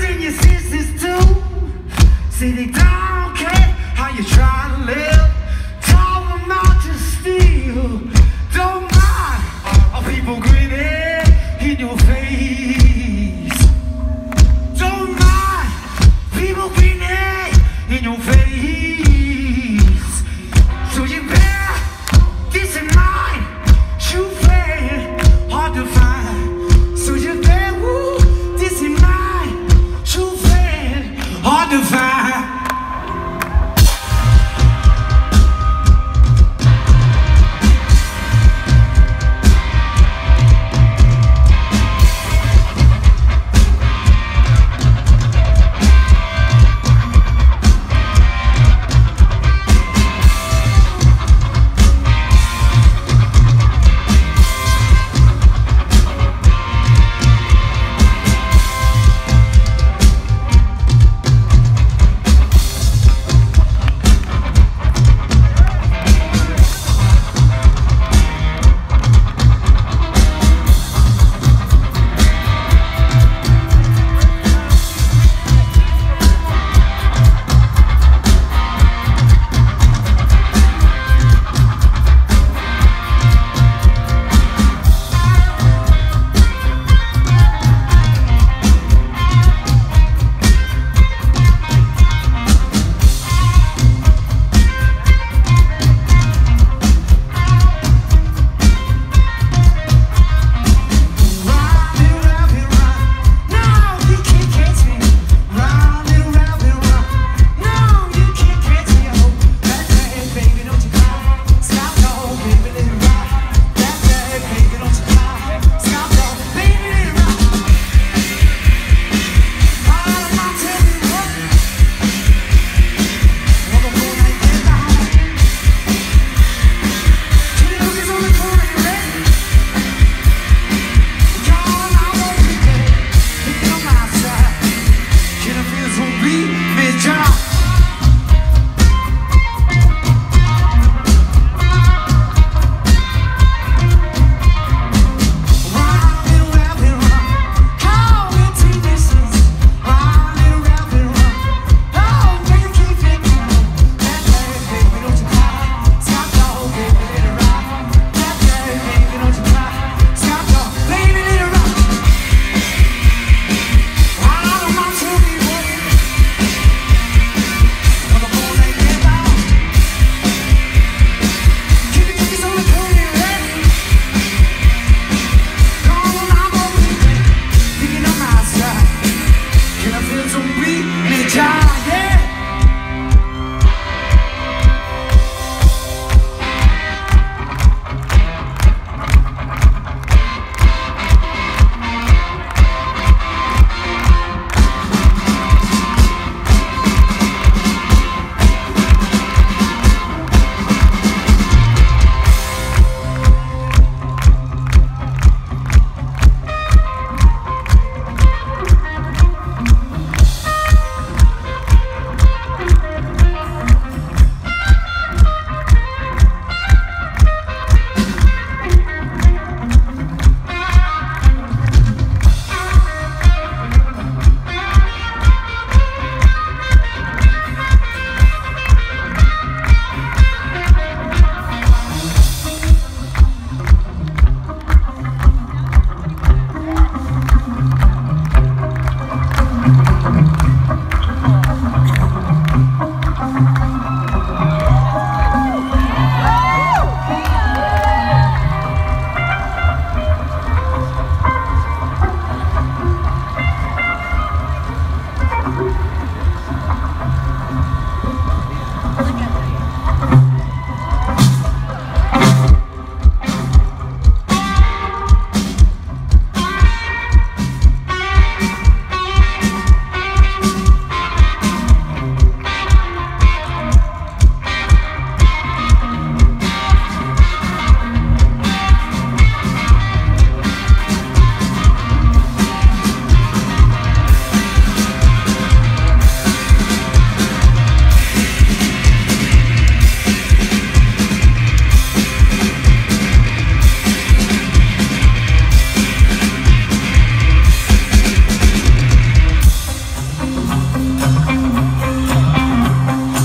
and your sisters too. Say they don't care how you try to live. Tell them not to steal. Don't mind all people grinning in your face. Don't mind people grinning in your face. So you bear this in mind. True friend, hard to find. So you bear this in mind. True friend, hard to find.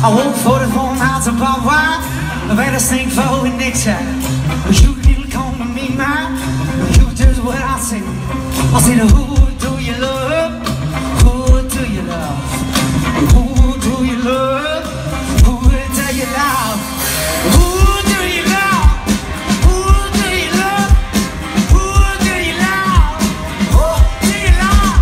I walk 44 miles of barbed wire. I've had a sing for in next time. You little come to me, man. You just what I say. I said, who do you love? Who do you love? Who do you love? Who do you love? Who do you love? Who do you love? Who do you love? Who do you love?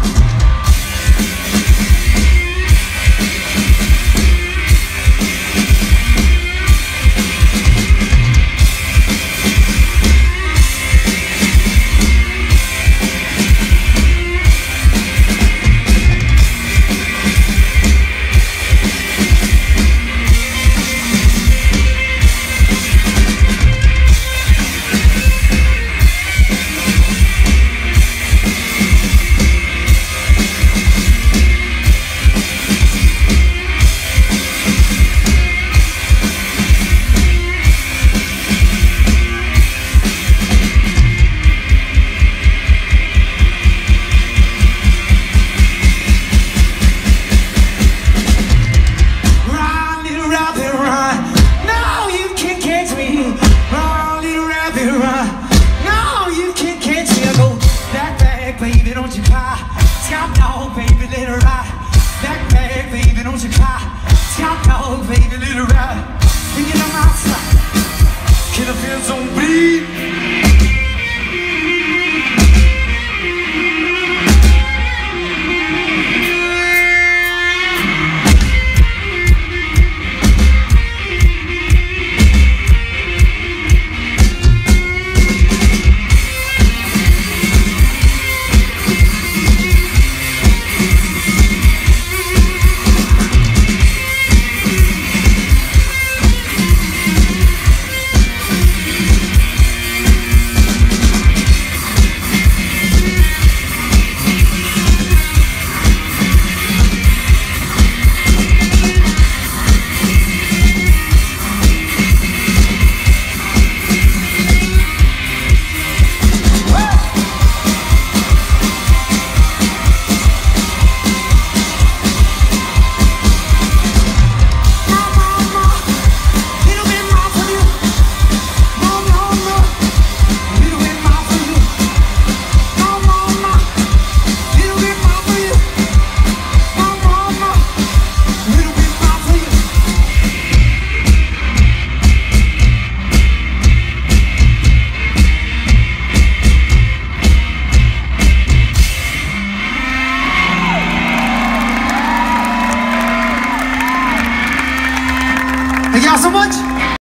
Baby, don't you cry. Scout dog, baby, let her ride. Backpack, baby, don't you cry. Scout dog, baby, let her ride. Thinking I'm outside. Can I feel some bleed? Thank y'all so much.